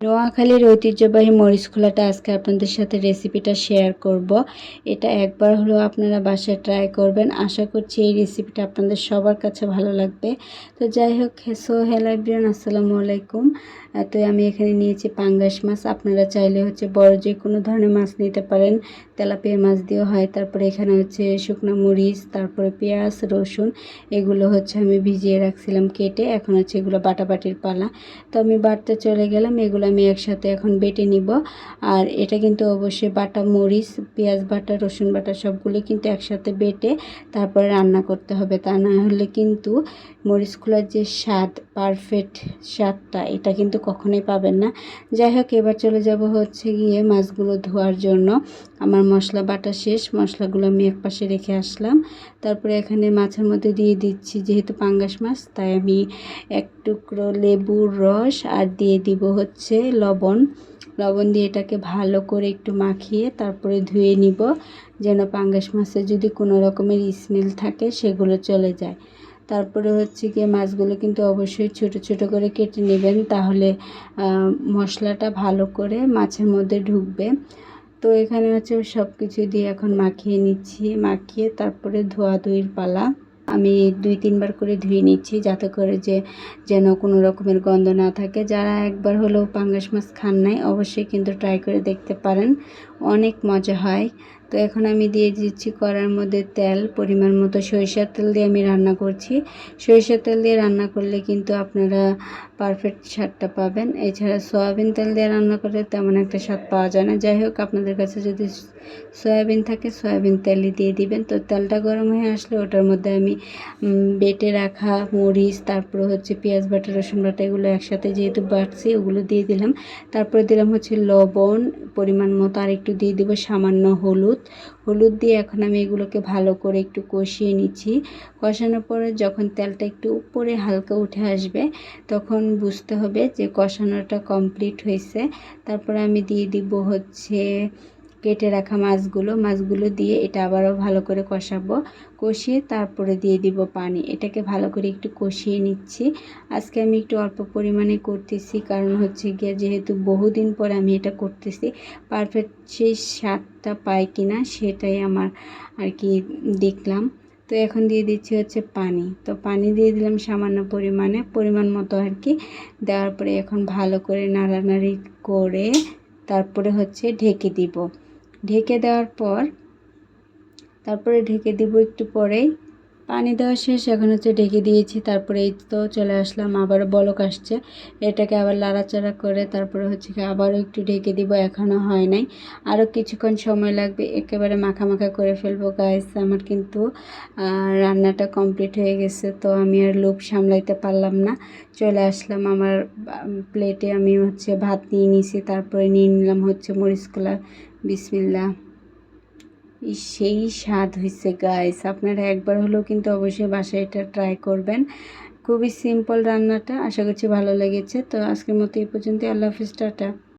নোয়াখালীর ঐতিহ্যবাহী মরিচ খোলাটা আজকে আপনাদের সাথে রেসিপিটা শেয়ার করব। এটা একবার হলেও আপনারা বাসায় ট্রাই করবেন। আশা করছি এই রেসিপিটা আপনাদের সবার কাছে ভালো লাগবে। তো যাই হোক, হ্যালো এভরিওয়ান, আসসালামু আলাইকুম। তো আমি এখানে নিয়েছি পাঙ্গাস মাছ। আপনারা চাইলে বড় যে কোনো ধরনের মাছ নিতে পারেন, তেলাপিয়া মাছ দিয়েও হয়। তারপরে এখানে শুকনো মরিচ, তারপরে পেঁয়াজ, রসুন, এগুলো আমি ভিজিয়ে রাখছিলাম কেটে। এখন এগুলো বাটাবাটির পালা। তো আমি বাটতে চলে গেলাম। এগুলো আমি একসাথে এখন বেটে নিব। আর এটা কিন্তু অবশ্যই বাটা মরিচ, পেঁয়াজ বাটা, রসুন বাটা সবগুলো কিন্তু একসাথে বেটে তারপরে রান্না করতে হবে। তা না হলে কিন্তু মরিচ খোলার যে স্বাদ, পারফেক্ট স্বাদটা, এটা কিন্তু কখনোই পাবেন না। যাই হোক, এবার চলে যাব গিয়ে মাছগুলো ধোয়ার জন্য। আমার মশলা বাটা শেষ, মশলাগুলো আমি একপাশে রেখে আসলাম। তারপরে এখানে মাছের মধ্যে দিয়ে দিচ্ছি, যেহেতু পাঙ্গাস মাছ তাই আমি এক টুকরো লেবুর রস আর দিয়ে দিব লবণ। লবণ দিয়ে এটাকে ভালো করে একটু মাখিয়ে তারপরে ধুয়ে নিব, যেন পাঙ্গাস মাছে যদি কোনো রকমের স্মেল থাকে সেগুলো চলে যায়। তারপরে গিয়ে মাছগুলো কিন্তু অবশ্যই ছোট ছোট করে কেটে নেবেন, তাহলে মশলাটা ভালো করে মাছের মধ্যে ঢুকবে। তো এখানে সব কিছু দিয়ে এখন মাখিয়ে নিচ্ছি। মাখিয়ে তারপরে ধোয়াধুয়ির পালা। আমি 2-3 বার করে ধুয়ে নিচ্ছি, যাতে করে যেন কোনো রকমের গন্ধ না থাকে। যারা একবার হলেও পাঙ্গাস মাছ খান নাই, অবশ্যই কিন্তু ট্রাই করে দেখতে পারেন, অনেক মজা হয়। তো এখন আমি দিয়ে দিচ্ছি কড়ার মধ্যে তেল, পরিমাণ মতো সরিষার তেল দিয়ে আমি রান্না করছি। সরিষার তেল দিয়ে রান্না করলে কিন্তু আপনারা পারফেক্ট স্বাদটা পাবেন। এছাড়া সয়াবিন তেল দিয়ে রান্না করলে তেমন একটা স্বাদ পাওয়া যায় না। যাই হোক, আপনাদের কাছে যদি সয়াবিন থাকে সয়াবিন তেলই দিয়ে দিবেন। তো তেলটা গরম হয়ে আসলে ওটার মধ্যে আমি বেটে রাখা মরিচ, তারপরে পেঁয়াজ বাটা, রসুন বাটা, এগুলো একসাথে যেহেতু বাটছি ওগুলো দিয়ে দিলাম। তারপরে দিলাম লবণ পরিমাণ মতো, আর একটু দিয়ে দিব সামান্য হলুদ। হলুদ দিয়ে এখন আমি এগুলোকে ভালো করে একটু কষিয়ে নিচ্ছি। কষানোর পরে যখন তেলটা একটু উপরে হালকা উঠে আসবে, তখন বুঝতে হবে যে কষানোটা কমপ্লিট হয়েছে। তারপরে আমি দিয়ে দিব কেটে রাখা মাছগুলো দিয়ে এটা আবারও ভালো করে কষাবো। কষিয়ে তারপরে দিয়ে দিব পানি। এটাকে ভালো করে একটু কষিয়ে নিচ্ছি। আজকে আমি একটু অল্প পরিমাণে করতেছি, কারণ গিয়ে যেহেতু বহুদিন পরে আমি এটা করতেছি, পারফেক্ট সেই স্বাদটা পাই কিনা সেটাই আমার আর কি দেখলাম। তো এখন দিয়ে দিচ্ছি পানি। তো পানি দিয়ে দিলাম সামান্য পরিমাণ মতো আর কি। দেওয়ার পরে এখন ভালো করে নাড়ানাড়ি করে তারপরে ঢেকে দিব। ঢেকে দেওয়ার পর ঢেকে দিব একটু পরেই। পানি দেওয়া শেষ, এখন ঢেকে দিয়েছি। তারপরে এই তো চলে আসলাম, আবার বলক আসছে। এটাকে আবার লাড়াচাড়া করে তারপরে আবারও একটু ঢেকে দিব। এখনও হয় নাই, আরও কিছুক্ষণ সময় লাগবে। একেবারে মাখা মাখা করে ফেলবো গাইস। আমার কিন্তু রান্নাটা কমপ্লিট হয়ে গেছে। তো আমি আর লোভ সামলাইতে পারলাম না, চলে আসলাম আমার প্লেটে। আমি ভাত নিয়ে নিয়েছি, তারপরে নিয়ে নিলাম মরিচ কলা। বিসমিল্লাহ, সেই স্বাদ হয়েছে গাইস। আপনারা একবার হলেও কিন্তু অবশ্যই বাসায় এটা ট্রাই করবেন। খুবই সিম্পল রান্নাটা, আশা করছি ভালো লেগেছে। তো আজকের মতো এই পর্যন্ত। আল্লাহ হাফিজ, টাটা।